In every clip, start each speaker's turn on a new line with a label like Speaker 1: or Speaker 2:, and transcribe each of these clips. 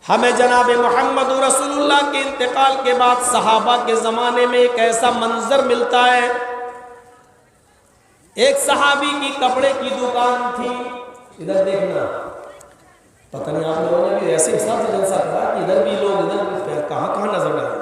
Speaker 1: ہمیں جناب محمد رسول اللہ کے انتقال کے بعد صحابہ کے زمانے میں ایک ایسا منظر ملتا ہے. ایک صحابی کی کپڑے کی دکان تھی. ادھر دیکھنا, پتہ نہیں آپ لوگوں نے بھی ایسے حساب سے جلسہ کرا کہ ادھر بھی لوگ ادھر کہاں کہاں نظر آئے.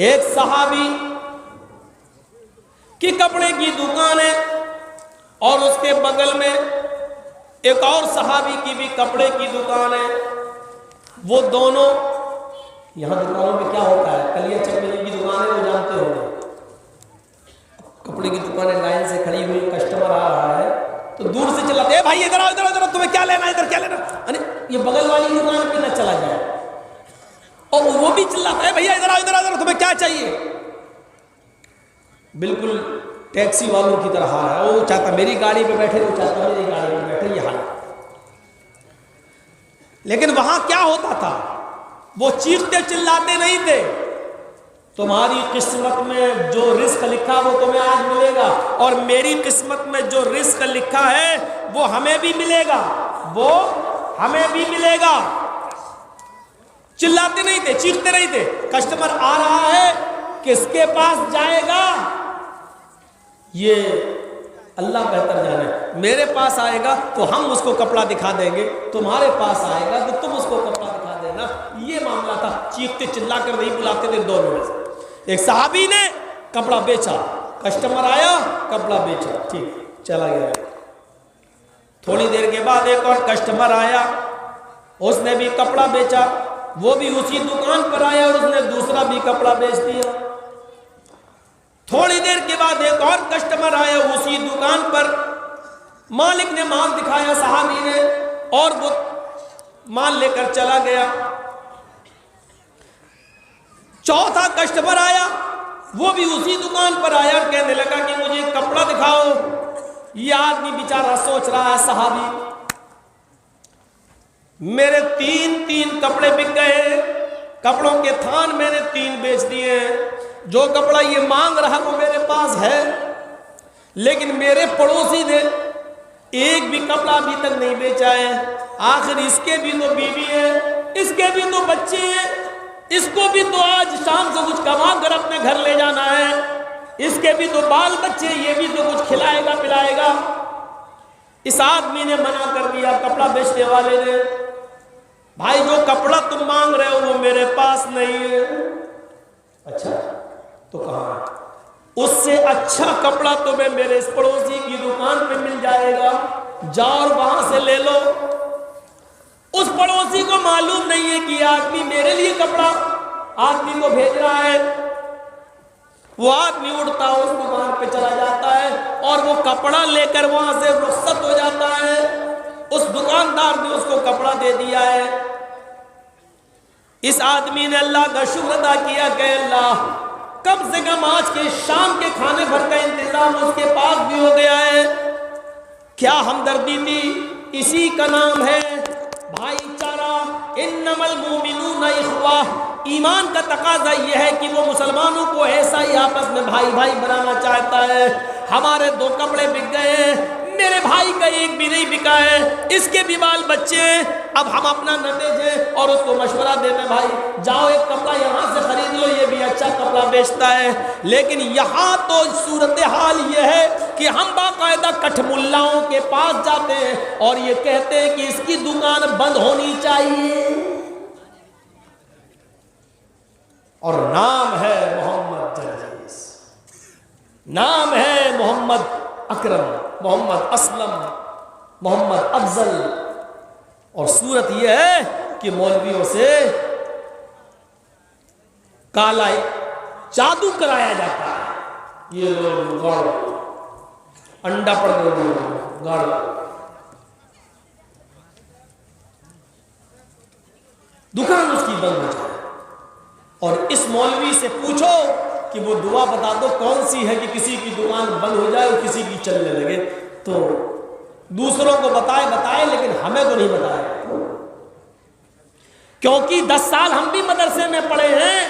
Speaker 1: ایک صحابی کی کپڑے کی دکان ہے اور اس کے بغل میں ایک اور صحابی کی بھی کپڑے کی دکان ہے. وہ دونوں, یہاں دکانوں میں کیا ہوتا ہے, کلیہ چکمے کی دکانیں وہ جانتے ہو گے, کپڑے کی دکانیں لائن سے کھڑی ہوئی, کسٹمر آ رہا ہے تو دور سے چلاتے, اے بھائی ادھر آؤ, ادھر ادھر, تمہیں کیا لینا ہے, ادھر کیا لینا, یہ بغل والی دکان پہ نہ چلا جائے. اور وہ بھی چلاتا ہے, بھیا ادھر آؤ, ادھر ادھر, تمہیں کیا چاہیے. بالکل ٹیکسی والوں کی طرح حال ہے, وہ چاہتا میری گاڑی پہ بیٹھے, وہ چاہتا میری گاڑی پہ بیٹھے, یہ حال. لیکن وہاں کیا ہوتا تھا, وہ چیختے چلاتے نہیں تھے, تمہاری قسمت میں جو رزق لکھا وہ تمہیں آج ملے گا, اور میری قسمت میں جو رزق لکھا ہے وہ ہمیں بھی ملے گا, وہ ہمیں بھی ملے گا. چلاتے نہیں تھے, چیختے نہیں تھے. کسٹمر آ رہا ہے, کس کے پاس جائے گا یہ اللہ بہتر جانے. میرے پاس آئے گا تو ہم اس کو کپڑا دکھا دیں گے, تمہارے پاس آئے گا تو تم اس کو کپڑا دکھا دینا. یہ معاملہ تھا, چیختے چلا کر نہیں بلاتے تھے دونوں میں سے. ایک صحابی نے کپڑا بیچا, کسٹمر آیا, کپڑا بیچا, ٹھیک چلا گیا. تھوڑی دیر کے بعد ایک اور کسٹمر آیا, اس نے بھی کپڑا بیچا, وہ بھی اسی دکان پر آیا اور اس نے دوسرا بھی کپڑا بیچ دیا. تھوڑی دیر کے بعد ایک اور کسٹمر آیا اسی دکان پر, مالک نے مال دکھایا صحابی نے, اور وہ مال لے کر چلا گیا. چوتھا کسٹمر آیا, وہ بھی اسی دکان پر آیا اور کہنے لگا کہ مجھے کپڑا دکھاؤ. یہ آدمی بیچارہ سوچ رہا ہے, صحابی میرے تین کپڑے بک گئے, کپڑوں کے تھان میں نے 3 بیچ دیے, جو کپڑا یہ مانگ رہا وہ میرے پاس ہے, لیکن میرے پڑوسی نے ایک بھی کپڑا ابھی تک نہیں بیچا ہے. آخر اس کے بھی تو بیوی ہے, اس کے بھی تو بچے ہیں, اس کو بھی تو آج شام سے کچھ کما کر اپنے گھر لے جانا ہے, اس کے بھی تو بال بچے, یہ بھی تو کچھ کھلائے گا پلائے گا. اس آدمی نے منع کر دیا, کپڑا بیچنے والے نے, بھائی جو کپڑا تم مانگ رہے ہو وہ میرے پاس نہیں ہے. اچھا تو کہاں ہے؟ اس سے اچھا کپڑا تمہیں میرے اس پڑوسی کی دکان پہ مل جائے گا, جاؤ اور وہاں سے لے لو. اس پڑوسی کو معلوم نہیں ہے کہ آدمی میرے لیے کپڑا آدمی کو بھیج رہا ہے. وہ آدمی اڑتا اس دکان پہ چلا جاتا ہے اور وہ کپڑا لے کر وہاں سے رخصت ہو جاتا ہے. اس دکاندار نے اس کو کپڑا دے دیا ہے. اس آدمی نے اللہ کا شکر ادا کیا کہ اللہ کم سے کم آج کے شام کے کھانے بھر کا انتظام اس کے پاس بھی ہو گیا ہے. کیا ہمدردی تھی, اسی کا نام ہے بھائی چارہ. انما المؤمنون اخوہ. ایمان کا تقاضا یہ ہے کہ وہ مسلمانوں کو ایسا ہی آپس میں بھائی بھائی بنانا چاہتا ہے. ہمارے 2 کپڑے بک گئے ہیں, میرے بھائی کا ایک بھی نہیں بکا ہے, اس کے بھی بال بچے ہیں, اب ہم اپنا نہ بھیجیں اور اس کو مشورہ دیتے ہیں بھائی جاؤ ایک کپڑا یہاں سے خرید لو, یہ بھی اچھا کپڑا بیچتا ہے. لیکن یہاں تو صورتحال یہ ہے کہ ہم باقاعدہ کٹھ ملاؤں کے پاس جاتے ہیں اور یہ کہتے ہیں کہ اس کی دکان بند ہونی چاہیے, اور نام ہے محمد جرجیس, نام ہے محمد اکرم, محمد اسلم, محمد افضل. اور صورت یہ ہے کہ مولویوں سے کالا جادو کرایا جاتا ہے. یہ لوگ گاڑ انڈا پڑ گئے, گاڑ دکان اس کی بند ہو جائے. اور اس مولوی سے پوچھو کہ وہ دعا بتا دو کون سی ہے کہ کسی کی دکان بند ہو جائے اور کسی کی چلنے لگے. تو دوسروں کو بتائے لیکن ہمیں تو نہیں بتائے, کیونکہ 10 سال ہم بھی مدرسے میں پڑھے ہیں,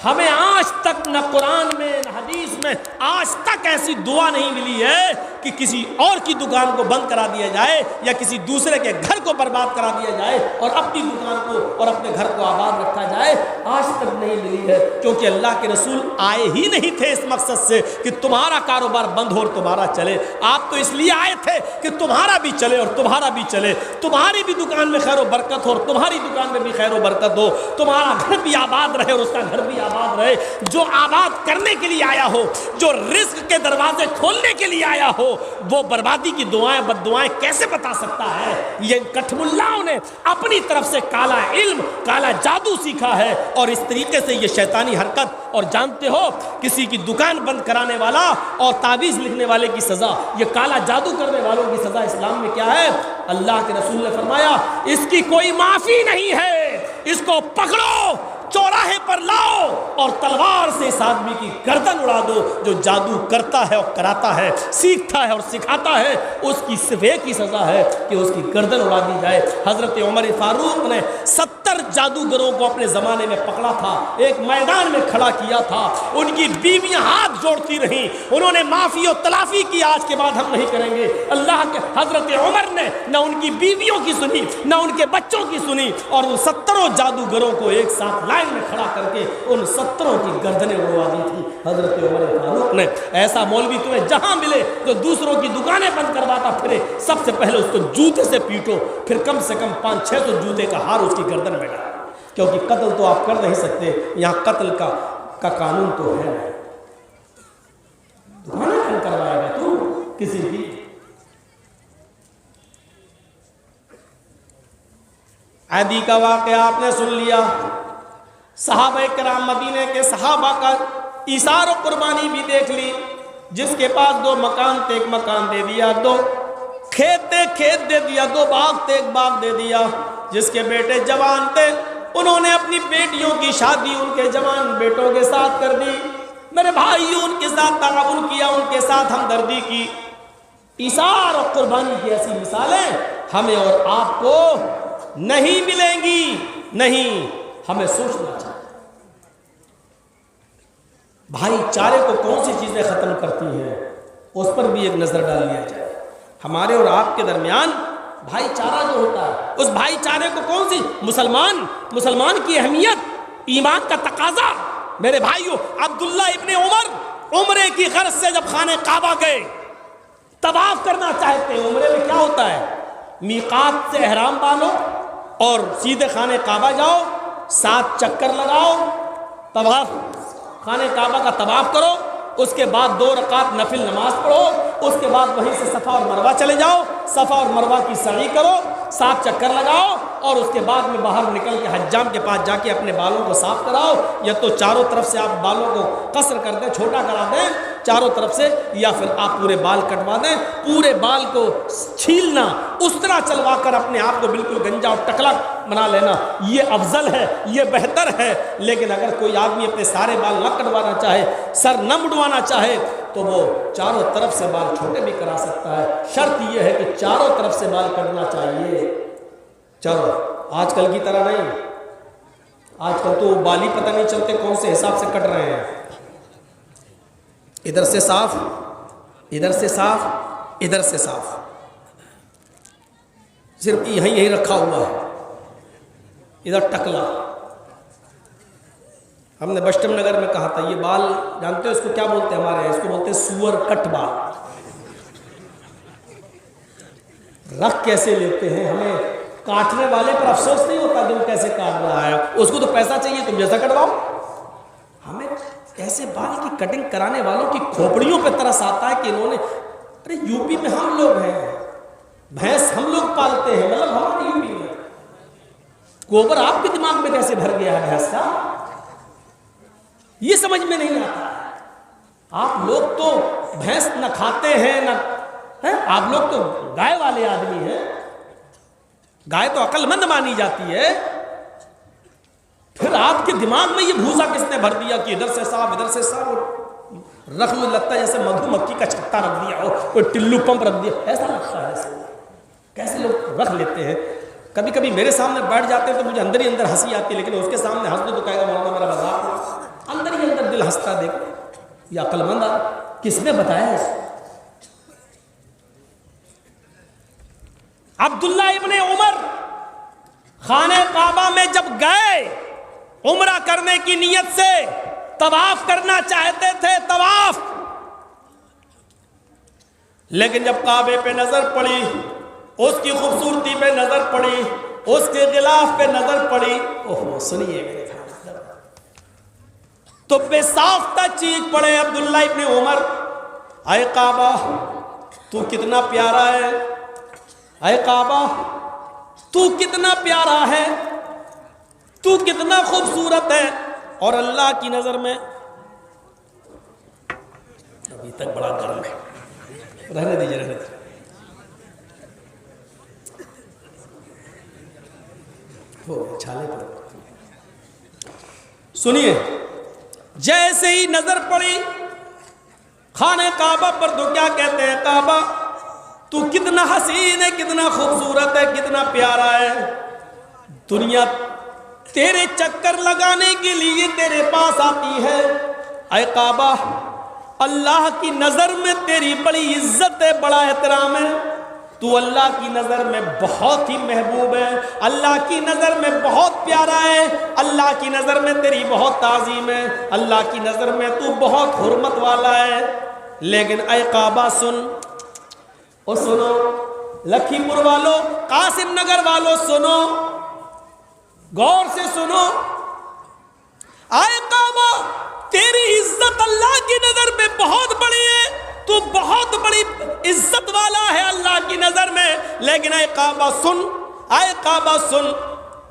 Speaker 1: ہمیں آج تک نہ قرآن میں نہ حدیث حدیث میں آج تک ایسی دعا نہیں ملی ہے کہ کسی اور کی دکان کو بند کرا دیا جائے یا کسی دوسرے کے گھر کو برباد کرا دیا جائے اور اپنی دکان کو اور اپنے گھر کو آباد رکھا جائے، آج تک نہیں ملی ہے، کیونکہ اللہ کے رسول آئے ہی نہیں تھے اس مقصد سے کہ تمہارا کاروبار بند ہو اور تمہارا چلے۔ آپ تو اس لیے آئے تھے کہ تمہارا بھی چلے اور تمہارا بھی چلے، تمہاری بھی دکان میں خیر و برکت ہو اور تمہاری دکان میں بھی خیر و برکت ہو، تمہارا گھر بھی آباد رہے اور اس کا گھر بھی آباد رہے۔ جو آباد کرنے کے لیے آیا ہو، جو رزق کے دروازے کھولنے کے لیے آیا ہو، وہ بربادی کی دعائیں بد دعائیں کیسے بتا سکتا ہے؟ یہ کٹھم اللہ نے اپنی طرف سے کالا علم، کالا جادو سیکھا ہے، اور اس طریقے سے یہ شیطانی حرکت۔ اور جانتے ہو کسی کی دکان بند کرانے والا اور تعویذ لکھنے والے کی سزا، یہ کالا جادو کرنے والوں کی سزا اسلام میں کیا ہے؟ اللہ کے رسول نے فرمایا اس کی کوئی معافی نہیں ہے، اس کو پکڑو، چوراہے پر لاؤ اور تلوار سے اس آدمی کی گردن اڑا دو جو جادو کرتا ہے اور کراتا ہے، سیکھتا ہے اور سکھاتا ہے۔ اس کی صرف ایک ہی سزا ہے کہ اس کی گردن اڑا دی جائے۔ حضرت عمر فاروق نے 70 جادوگروں کو اپنے زمانے میں پکڑا تھا، ایک میدان میں کھڑا کیا تھا، ان کی بیویاں ہاتھ جوڑتی رہیں، انہوں نے معافی و تلافی کی، آج کے بعد ہم نہیں کریں گے۔ اللہ کے حضرت عمر نے نہ ان کی بیویوں کی سنی نہ ان کے بچوں کی سنی، اور ان 70 جادوگروں کو ایک ساتھ لائن میں کھڑا کر کے ان 70 کی گردنیں اڑوا دی تھی حضرت عمر فاروق نے۔ ایسا مولوی تمہیں جہاں ملے جو دوسروں کی دکانیں بند کرواتا پھرے، سب سے پہلے اس کو جوتے سے پیٹو، پھر کم سے کم 500-600 جوتے کا ہار اس کی گردن میں ڈالو، کیونکہ قتل تو آپ کر نہیں سکتے، یہاں قتل کا قانون تو ہے نہیں۔ دکانیں بند کروائے گا تو کسی کی؟ عدی کا واقعہ آپ نے سن لیا، صحابہ کرام مدینے کے صحابہ کا ایثار و قربانی بھی دیکھ لی۔ جس کے پاس 2 مکان تھے 1 مکان دے دیا، 2 کھیت تھے کھیت دے دیا، 2 باغ تھے 1 باغ دے دیا۔ جس کے بیٹے جوان تھے انہوں نے اپنی بیٹیوں کی شادی ان کے جوان بیٹوں کے ساتھ کر دی۔ میرے بھائیوں ان کے ساتھ تعاون کیا، ان کے ساتھ ہمدردی کی۔ ایثار و قربانی کی ایسی مثالیں ہمیں اور آپ کو نہیں ملیں گی، نہیں، ہمیں سوچنا چاہیے۔ بھائی چارے کو کون سی چیزیں ختم کرتی ہیں اس پر بھی ایک نظر ڈال لیا جائے۔ ہمارے اور آپ کے درمیان بھائی چارہ جو ہوتا ہے، اس بھائی چارے کو کون سی مسلمان کی اہمیت، ایمان کا تقاضا۔ میرے بھائیو، عبداللہ ابن عمرے کی غرض سے جب خانہ کعبہ گئے، طواف کرنا چاہتے ہیں، عمرے میں کیا ہوتا ہے؟ میقات سے احرام باندھو اور سیدھے خانہ کعبہ جاؤ، 7 چکر لگاؤ، طواف خانہ کعبہ کا طواف کرو، اس کے بعد 2 رکعت نفل نماز پڑھو، اس کے بعد وہیں سے صفا اور مروہ چلے جاؤ، صفا اور مروہ کی سعی کرو، 7 چکر لگاؤ، اور اس کے بعد میں باہر نکل کے حجام کے پاس جا کے اپنے بالوں کو صاف کراؤ۔ یا تو چاروں طرف سے آپ بالوں کو قصر کر دیں، چھوٹا کرا دیں چاروں طرف سے، یا پھر آپ پورے بال کٹوا دیں، پورے بال کو چھیلنا، اس طرح چلوا کر اپنے آپ کو بالکل گنجا اور ٹکلا بنا لینا، یہ افضل ہے، یہ بہتر ہے۔ لیکن اگر کوئی آدمی اپنے سارے بال نہ کٹوانا چاہے، سر نہ مڈوانا چاہے، تو وہ چاروں طرف سے بال چھوٹے بھی کرا سکتا ہے۔ شرط یہ ہے کہ چاروں طرف سے بال کٹنا چاہیے۔ چلو آج کل کی طرح نہیں، آج کل تو بال ہی پتہ نہیں چلتے کون سے حساب سے کٹ رہے ہیں، ادھر سے صاف، ادھر سے صاف، ادھر سے صاف، صرف یہیں رکھا ہوا ہے، ادھر ٹکلا۔ ہم نے بشٹم نگر میں کہا تھا، یہ بال جانتے ہو اس کو کیا بولتے ہیں ہمارے، اس کو بولتے ہیں سور کٹ بال۔ رکھ کیسے لیتے ہیں، ہمیں کاٹنے والے پر افسوس نہیں ہوتا کہ وہ کیسے کاٹ رہا ہے، اس کو تو پیسہ چاہیے، تم جیسا کٹواؤ۔ ہمیں ایسے بال کی کٹنگ کرانے والوں کی کھوپڑیوں پہ ترس آتا ہے کہ انہوں نے، ارے یو پی میں ہم لوگ ہیں، بھینس ہم لوگ پالتے ہیں، مطلب ہمارے یو پی میں گوبر آپ کے دماغ میں کیسے بھر گیا ہے بھینس کا، یہ سمجھ میں نہیں آتا۔ آپ لوگ تو بھینس نہ کھاتے ہیں نہ، آپ لوگ تو گائے والے آدمی ہیں، گائے تو عقل مند مانی جاتی ہے، پھر آپ کے دماغ میں یہ بھوسا کس نے بھر دیا کہ ادھر سے صاف ادھر سے صاف، رکھ میں لگتا ہے جیسے مدھو مکھی کا چھتا رکھ دیا ہو، کوئی ٹلو پمپ رکھ دیا، ایسا لگتا ہے۔ کیسے لوگ رکھ لیتے ہیں، کبھی کبھی میرے سامنے بیٹھ جاتے ہیں تو مجھے اندر ہی اندر ہنسی آتی ہے، لیکن اس کے سامنے ہنس دو تو کہے گا مولانا میرا مذاق ہے، اندر ہی اندر دل ہنستا دیکھ، یہ عقل مند کس نے بتایا ہے؟ عبداللہ ابن عمر خانہ کعبہ میں جب گئے عمرہ کرنے کی نیت سے طواف کرنا چاہتے تھے، طواف، لیکن جب کعبے پہ نظر پڑی، اس کی خوبصورتی پہ نظر پڑی، اس کے غلاف پہ نظر پڑی، اوہ سنیے میرے بھائی، تو بے ساختہ چیخ پڑے عبداللہ ابن عمر، اے کعبہ تو کتنا پیارا ہے، اے کعبہ تو کتنا پیارا ہے، تو کتنا خوبصورت ہے، اور اللہ کی نظر میں ابھی تک بڑا گرم ہے، رہنے دیجیے رہنے دیجیے، چھالے پر سنیے، جیسے ہی نظر پڑی خانہ کعبہ پر تو کیا کہتے ہیں؟ کعبہ تو کتنا حسین ہے، کتنا خوبصورت ہے، کتنا پیارا ہے، دنیا تیرے چکر لگانے کے لیے تیرے پاس آتی ہے، اے کعبہ اللہ کی نظر میں تیری بڑی عزت ہے، بڑا احترام ہے، تو اللہ کی نظر میں بہت ہی محبوب ہے، اللہ کی نظر میں بہت پیارا ہے، اللہ کی نظر میں تیری بہت تعظیم ہے، اللہ کی نظر میں تو بہت حرمت والا ہے، لیکن اے کعبہ سن، اور سنو لکھی پور والوں، قاسم نگر والوں سنو، غور سے سنو، اے کعبہ تیری عزت اللہ کی نظر میں بہت بڑی ہے، تو بہت بڑی عزت والا ہے اللہ کی نظر میں، لیکن اے کعبہ سن، اے کعبہ سن،